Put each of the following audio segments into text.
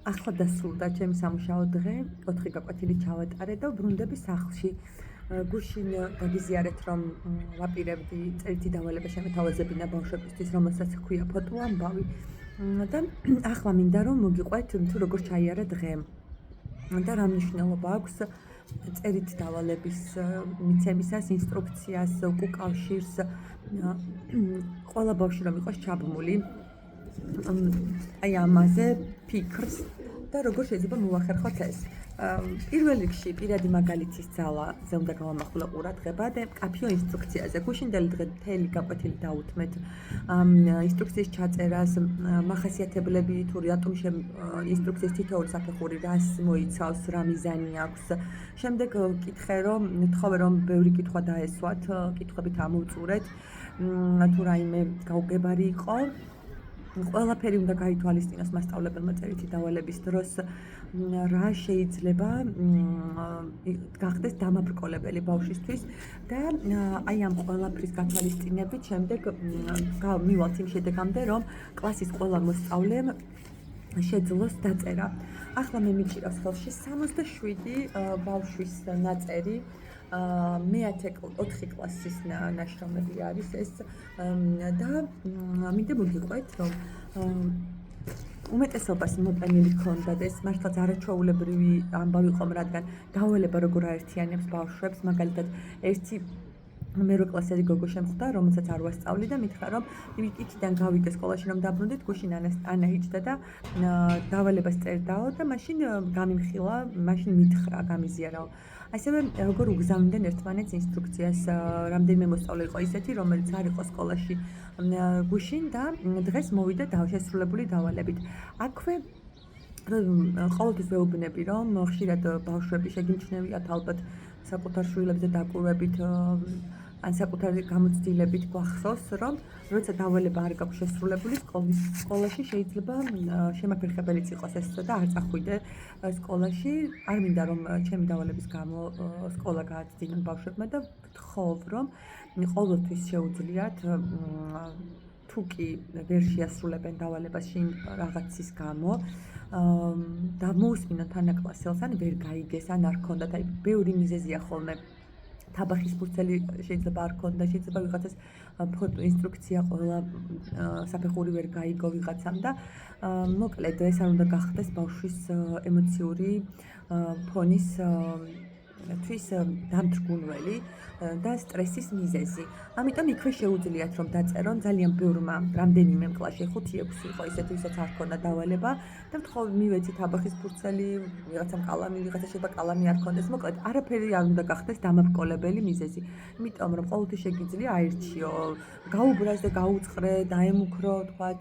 ახლა დასრულდა ჩემი სამუშაო დღე, 4 გაკვეთილი ჩავატარე და ბრუნდები სახლში. გუშინ დაგიზიარეთ, რომ ვაპირებდი წერითი დავალება შემეთავაზებინა ბავშვებისთვის, რომელსაც ჰქვია ფოტო ამბავი. და ახლა მინდა რომ მოგიყვეთ თუ როგორ ჩაიარა დღე. და რა მნიშვნელობა აქვს წერით დავალების მიცემისას, ინსტრუქციას, უკავშირს, ყველა ბავშვი რომ იყოს ჩაბმული აი ამაზე ფიქრს და როგორ შეიძლება მოვახერხოთ ეს. პირველ რიგში პირადი მაგალითის ძალაზე უნდა გავამახვილო ყურადღება და კაფეო ინსტრუქციაზე. გუშინდელი დღე მთელი გაკვეთილი დაუთმეთ ინსტრუქციის ჩაწერას, მახასიათებლები თუ რატომ ინსტრუქციის თითოეული საფეხური რას მოიცავს, რა მიზანი აქვს. შემდეგ ვკითხე რომ თხოვე რომ ბევრი კითხვა დაესვათ, კითხვებით ამოვწურეთ, თუ რაიმე გაუგებარი იყო. ყველაფერი უნდა გაითვალისწინოს მასწავლებელმა წერითი დავალების დროს, რა შეიძლება გახდეს დამაბრკოლებელი ბავშვისთვის და აი ამ ყველაფრის გათვალისწინებით შემდეგ მივალთ იმ შედეგამდე, რომ კლასის ყველა მოსწავლემ შეძლოს დაწერა. ახლა მე მიჭირავს ხელში 67 ბავშვის ნაწერი. მე-10 4 კლასის ნაშრომები არის ეს და მინდა მოგიყვეთ რომ უმეტესობას მოტანილი ჰქონდათ ეს მართლაც არაჩვეულებრივი ამბავი ყომ, რადგან დავალება როგორ აერთიანებს ბავშვებს, მაგალითად ერთი მე-8 კლასელი გოგო შემხვდა, რომელსაც არ ვასწავლი და მითხრა რომ იქიდან გავიდე სკოლაში რომ დაბრუნდით, გუშინ ანა იჯდა და დავალებას წერდაო და მაშინ გამიმხილა, მაშინ მითხრა, გამიზიარაო. ასევე როგორ უგზავნიდნენ ერთმანეთს ინსტრუქციას, რამდენიმე მოსწავლე იყო ისეთი, რომელიც არ იყო სკოლაში გუშინ და დღეს მოვიდა შესრულებული დავალებით. აქვე ყოველთვის ვეუბნები, რომ ხშირად ბავშვები შეგიმჩნევიათ ალბათ საკუთარ შვილებზე დაკვირვებით ან საკუთარი გამოცდილებით გვახსოვს, რომ როცა დავალება არ გაქვს შესრულებული, სკოლაში შეიძლება შემაფერხებელიც იყოს ეს და არ წახვიდე სკოლაში. არ მინდა რომ ჩემი დავალების გამო სკოლა გააცდინონ ბავშვებმა და ვთხოვ, რომ ყოველთვის შეუძლიათ თუ კი ვერ შეასრულებენ დავალებას შინ რაღაცის გამო და მოусმინონ თანაკლასელს ან ვერ გაიგეს ან არ ქონდათ, აი ბევრი მიზეზია ხოლმე. თაბახის ფურცელი შეიძლება არ ქონდა, შეიძლება ვიღაცას ფოტო ინსტრუქცია ყველა საფეხური ვერ გაიგო ვიღაცამ და მოკლედ ეს არ უნდა გახდეს ბავშვის ემოციური ფონის თვის დამძრგუნველი და სტრესის მიზეზი. ამიტომ იქვე შეუძლიათ რომ დაწერონ ძალიან ბევრმა, რამდენიმე კლასში 5-6 იყო ისეთი, ვისაც არ ქონდა დავალება და ვთხოვ მივეცით თაბახის ფურცელი, ვიღაცამ კალამი, ვიღაცა შეიძლება კალამი არ ქონდეს. მოკლედ არაფერი არ უნდა გახდეს დამაბრკოლებელი მიზეზი. იმიტომ რომ ყოველთვის შეგიძლია აირჩიო, გაუბრას და გაუწყრე, დაემუქრო, თქვათ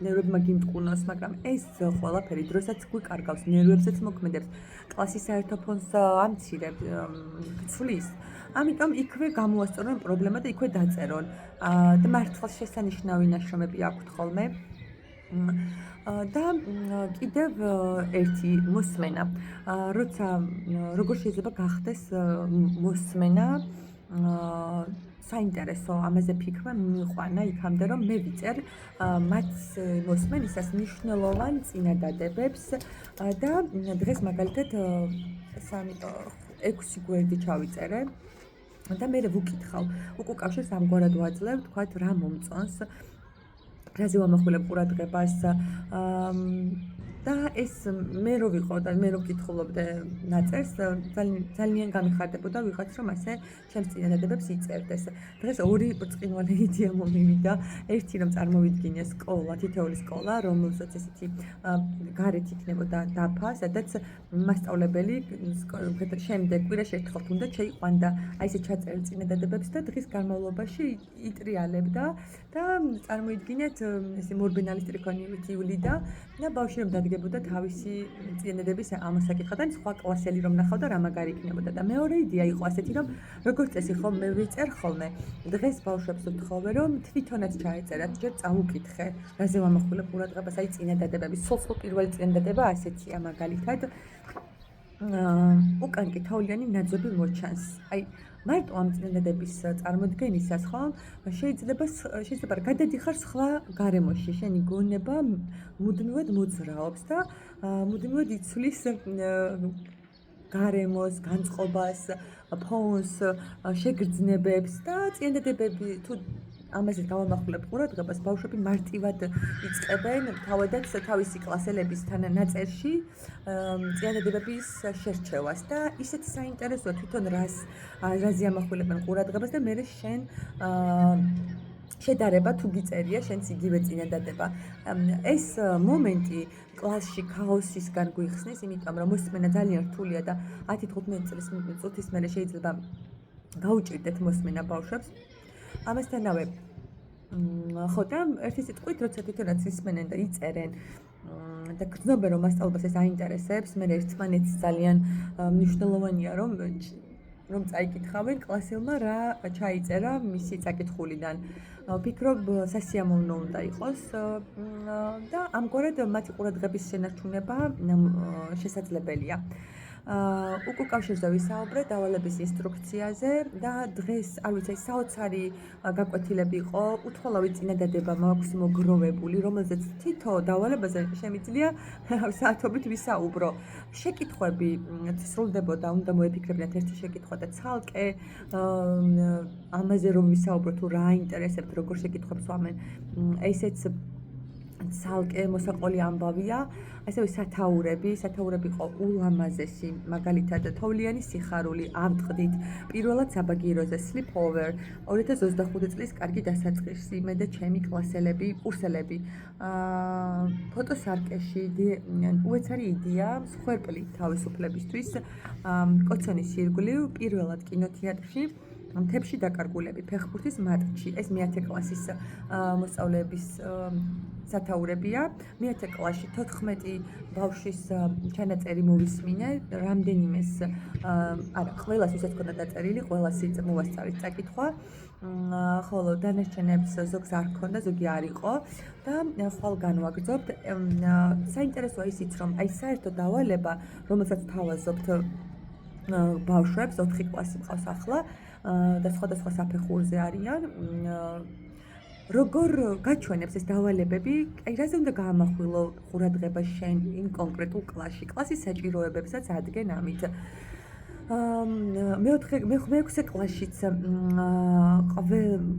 ნერვებმა გიმტკუნოს, მაგრამ ეს ყველაფერი დროსაც გვიკარგავს, ნერვებსაც მოქმედებს, კლასის საერთო ფონს ამცირებს, გცვლის. ამიტომ იქვე გამოასწორონ პრობლემა და იქვე დაწერონ. და მართლა შესანიშნავი ნაშრომები აქვთ ხოლმე. და კიდევ ერთი მოსმენა. როცა როგორ შეიძლება გახდეს მოსმენა საინტერესო, ამაზე ფიქრმა მიიყვანა იქამდე, რომ მე ვიწერ მათ მოსმენისას მნიშვნელოვან წინადადებებს და დღეს მაგალითად 6 გვერდი ჩავიწერე და მე ვუკითხავ, უკავშირს ამგვარად ვაძლევ, თქვათ რა მომწონს, რაზე ვამახვილებ ყურადღებას და ეს მე რო ვიყო და მე რო ვკითხულობდე ნაწერს, ძალიან გამიხარდებოდა ვიღაც რომ ასე ჩემს წინადადებებს იწერდეს. დღეს ორი ბრწყინვალე იდეა მომივიდა. ერთი რომ წარმოვიდგინე სკოლა, თითოეული სკოლა, რომელსაც ესეთი გარეთ იქნებოდა დაფა, სადაც მასწავლებელი შემდეგ კვირაში ერთხელ თუნდაც შეიყვანდა აი ესე ჩაწერილ წინადადებებს და დღის განმავლობაში იტრიალებდა და წარმოიდგინეთ ესე მორბენალი სტრიქონივით ივლიდა და ბავშვი რომ დადგებოდა თავისი წინადადების ამასაკითხად ან სხვა კლასელი რომ ნახავდა რა მაგარი იქნებოდა და მეორე იდეა იყო ასეთი რომ როგორც წესი ხოლმე ვიწერ ხოლმე დღეს ბავშვებს ვთხოვე რომ თვითონაც ჩაეწერათ, ჯერ წაუკითხე რაზე ვამახვილებ ყურადღებას, აი წინადადებები, სულ პირველი წინადადება ასეთია მაგალითად უკან კი თავლიანი ნაძვები მოჩანს. აი მარტო ამ წინადადების წარმოდგენისას ხო შეიძლება გადადიხარ სხვა გარემოში, შენი გონება მუდმივად მოძრაობს და მუდმივად იცვლის გარემოს, განწყობას, ფონს, შეგრძნებებს და წინადადებები თუ ამაზე გავამახვილებ ყურადღებას, ბავშვები მარტივად იწყებენ თავადაც თავისი კლასელების თანანაწერში წინადადებების შერჩევას და ისეთი საინტერესოა თვითონ რაზე ამახვილებენ ყურადღებას და მე შენ შედარება თუ გიწერია შენც იგივე წინადადება. ეს მომენტი კლასში ქაოსისგან გვიხსნის, იმიტომ რომ მოსმენა ძალიან რთულია და 10-15 წუთის მერე შეიძლება გაუჭირდეთ მოსმენა ბავშვებს. ამასთანავე ხო და ერთი სიტყვით როცა თვითონაც ისმენენ და იწერენ და გრძნობენ რომ მასწავლებელს ეს აინტერესებს, მე ერთმანეთს ძალიან მნიშვნელოვანია რომ წაიკითხავენ კლასელმა რა ჩაიწერა მისი წაკითხულიდან. ვფიქრობ სასიამოვნო უნდა იყოს და ამგვარად მათი ყურადღების შენარჩუნება შესაძლებელია. უკავშირზე ვისაუბრე დავალების ინსტრუქციაზე და დღეს არ ვიცი საოცარი გაკვეთილები იყო, უთხოვლავი წინადადება მაქვს მოგროვებული, რომელზეც თითო დავალებაზე შემიძლია საათობით ვისაუბრო. შეკითხვები სრულდებოდა, უნდა მოეფიქრებინათ ერთი შეკითხვა და ცალკე ამაზე რომ ვისაუბრო თუ რა აინტერესებთ, როგორ შეკითხვებს ვამენ, ესეც ცალკე მოსაყოლი ამბავია, ასევე სათაურები იყო ულამაზესი, მაგალითად თოვლიანი სიხარული, ავტყდით, პირველად საბაგიროზე sleepover, 2025 წლის კარგი დასაწყისი, მე და ჩემი კლასელები, კურსელები, ფოტოსარკეში, უეცარი იდეა, მსხვერპლი თავისუფლებისთვის, კოცონის ირგვლივ, პირველად კინოთეატრში, მთებში დაკარგულები, ფეხბურთის მატჩი, ეს მე-10 კლასის მოსწავლეების სათაურებია. მე-10 კლასში 14 ბავშვის ჩანაწერი მოვისმინე, რამდენიმეს, ყველას ვისაც ჰქონდა დაწერილი, ყველას მოვასწარეთ წაკითხვა, ხოლო დანარჩენებს ზოგს არ ჰქონდა, ზოგი არ იყო და ხვალ განვაგრძობთ. საინტერესოა ისიც, რომ აი საერთო დავალება, რომელსაც თავაზობთ ბავშვებს, 4 კლასი მყავს ახლა და სხვადასხვა საფეხურზე არიან. როგორ გაჩვენებს ეს დავალებები, აი რაზე უნდა გაამახვილო ყურადღება შენ იმ კონკრეტულ კლასში, კლასის საჭიროებებსაც ადგენ ამით. მე-6 კლასშიც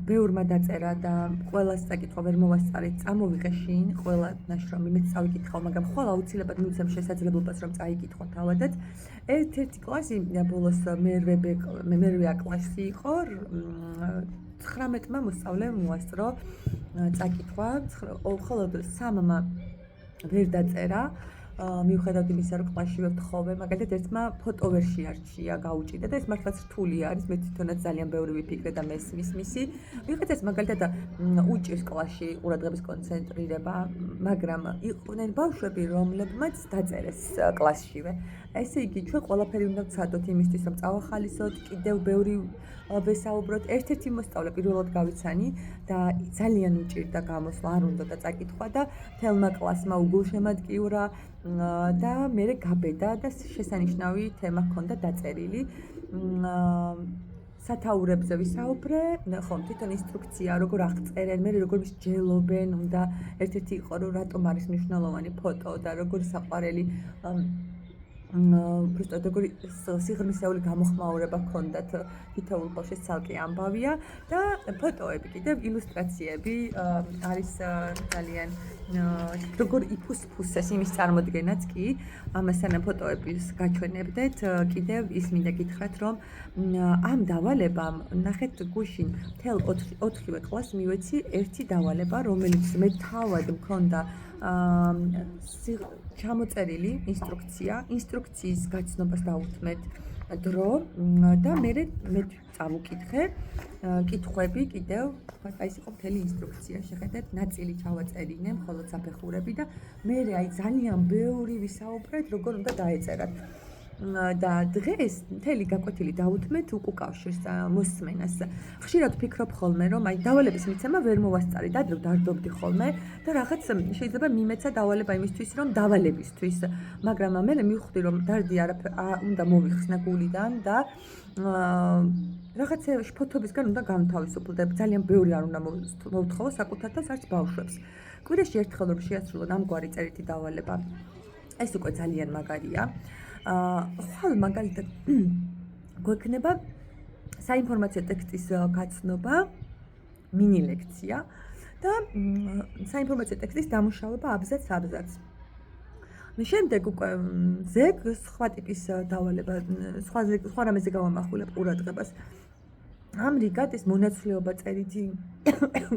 ბევრმა დაწერა და ყველას წაკითხვა ვერ მოვასწარეთ, წამოვიღე შინ, ყველა ნაშრომი მეც წავიკითხავ, მაგრამ ხვალ აუცილებლად მივცემ შესაძლებლობას რომ წაიკითხო თავადაც. ერთ-ერთი კლასი ბოლოს მერვე კლასი იყო, 19-მა მოსწავლემ მოასწრო წაკითხვა, ხოლო 3-მა ვერ დაწერა. მიუხედავად იმისა, რომ კლასში ვეთხოვე, მაგალითად ერთმა ფოტო ვერ შეარჩია, გაუჭირდა და ეს მართლაც რთული არის, მე თვითონაც ძალიან ბევრი ვიფიქრე და მესმის მისი. ვიღაცას მაგალითად უჭირს კლასში ყურადღების კონცენტრირება, მაგრამ იყვნენ ბავშვები, რომლებმაც დაწერეს კლასშივე. ესე იგი, ჩვენ ყველაფერი უნდა ვცადოთ იმისთვის, რომ წავახალისოთ, კიდევ ბევრი ვესაუბროთ. ერთ-ერთი მოსწავლე პირველად გავიცანი და ძალიან უჭირდა გამოსვლა, არ უნდა და წაკითხვა და თელმა კლასმა უგულშემატკივრა და მე გაბედა და შესანიშნავი თემა ჰქონდა დაწერილი. სათაურებზე ვისაუბრე, ხო, თვითონ ინსტრუქცია, როგორ აღწერენ, მე როგორ მსჯელობენ, უნდა ერთ-ერთი იყო, რომ რატომ არის მნიშვნელოვანი ფოტო და როგორი საყვარელი უბრალოდ როგორი სიღრმისეული გამოხმაურება ჰქონდათ თითოეულ ბავშვს ცალკე ამბავია და ფოტოები კიდევ ილუსტრაციები არის ძალიან როგორ იფუსფუსეს იმის წარმოდგენაც კი ამასთან ფოტოების გაჩვენებდეთ კიდევ ის მინდა გითხრათ რომ ამ დავალებამ ნახეთ გუშინ მთელ 4-ვე კლასს მივეცი ერთი დავალება რომელიც მე თავად მქონდა ჩამოწერილი ინსტრუქციის გაცნობას დაუთმეთ დრო და მე წავუკითხე კითხვები კიდევ აი ეს იყო მთელი ინსტრუქცია შეხედეთ ნაწილი ჩავაწერინე მხოლოდ საფეხურები და მე აი ძალიან ბევრი ვისაუბრეთ როგორ უნდა დაეწერათ და დღეს მთელი გაკვეთილი დავუთმეთ უკუკავშირს მოსმენას. ხშირად ვფიქრობ ხოლმე, რომ აი დავალების მიცემა ვერ მოვასწარი და ადრე დავდობდი ხოლმე და რაღაც შეიძლება მიმეცა დავალება იმისთვის, რომ დავალებისთვის, მაგრამ მე მივხვდი, რომ დარდი უნდა მოვიხსნა გულიდან და რაღაცა შფოთობისგან უნდა გამთავისუფლო და ძალიან ბევრი არ უნდა მოვთხოვო საკუთარ თავს არც ბავშვებს. კვირაში ერთხელ რომ შეასრულო ამგვარი წერითი დავალება, ეს უკვე ძალიან მაგარია. ხვალ მაგალითად გვექნება საინფორმაციო ტექსტის გაცნობა, მინი ლექცია და საინფორმაციო ტექსტის დამუშავება აბზაც-აბზაც. შემდეგ უკვე ზეგ სხვა ტიპის დავალება, სხვა რამეზე გავამახვილებ ყურადღებას. ამრიგად ეს მონაცვლეობა წერითი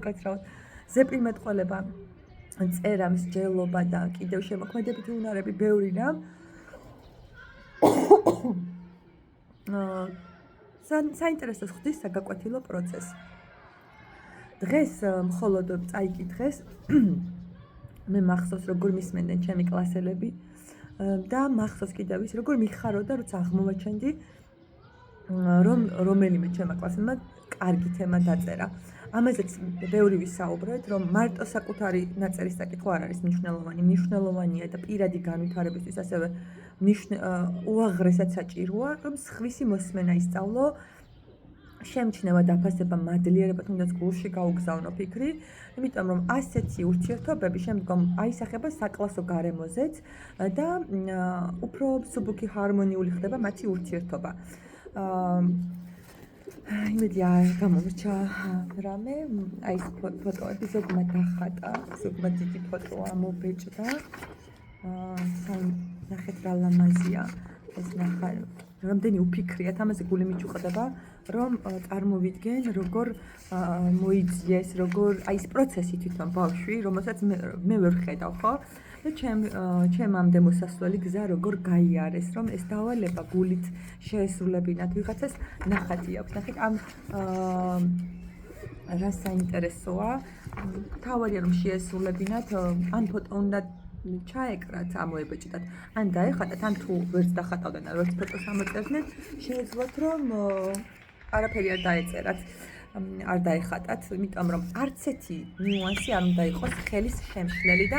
კაცრავად ზეპირმეტყველება, წერა, მსჯელობა და კიდევ შემოქმედებითი უნარები ბევრი რამ. საინტერესოს ხდის საგაკვეთილო პროცესი. დღეს მხოლოდ წაიკითხეს მე მახსოვს როგორ მისმენდნენ ჩემი კლასელები და მახსოვს კიდევ ის როგორ მიხაროდა როცა აღმოვაჩენდი რომ რომელიმე ჩემმა კლასელმა კარგი თემა დაწერა. ამაზეც ბევრი ვისაუბრეთ, რომ მარტო საკუთარი ნაწერის საკითხვა არ არის მნიშვნელოვანი, მნიშვნელოვანია და პირადი განვითარებისთვის ასევე უაღრესად საჭიროა, რომ სხვისი მოსმენა ისწავლო, შემჩნევა დაფასება, მადლიერება თუნდაც გულში გაუგზავნო ფიქრი, იმიტომ რომ ასეთი ურთიერთობები შემდგომ აისახება საკლასო გარემოზეც და უფრო მსუბუქი ჰარმონიული ხდება მათი ურთიერთობა. იმედი არ გამომრჩა რამე, აი ეს ფოტოები ზოგმა დახატა, ზოგმა დიდი ფოტოა მობეჭდა. ნახეთ რა ლამაზია ეს ნახა, რამდენი უფიქრიათ, ამაზე გული მიჭუყდება, რომ წარმოვიდგენ, როგორ მოიძიეს, როგორ აი ეს პროცესი თვითონ ბავშვი, რომელსაც მე ვერ ხედავ, ხო? და ჩემამდე მოსასვლელი გზა როგორ გაიარეს, რომ ეს დავალება გულით შეესრულებინათ ვიღაცას ნახატი აქვს. ნახეთ ამ რა საინტერესოა, თავარია რომ შეესრულებინათ, ან ფოტო უნდა ჩაეკრათ, ამოებეჭდათ, ან დაეხატათ, ან თუ ვერც დახატავდნენ, ვერც ფოტოს ამოწერდნენ, შეეძლოთ რომ არაფერი არ დაეწერათ, არ დაეხატათ, იმიტომ რომ არც ერთი ნიუანსი არ უნდა იყოს ხელის შემშლელი და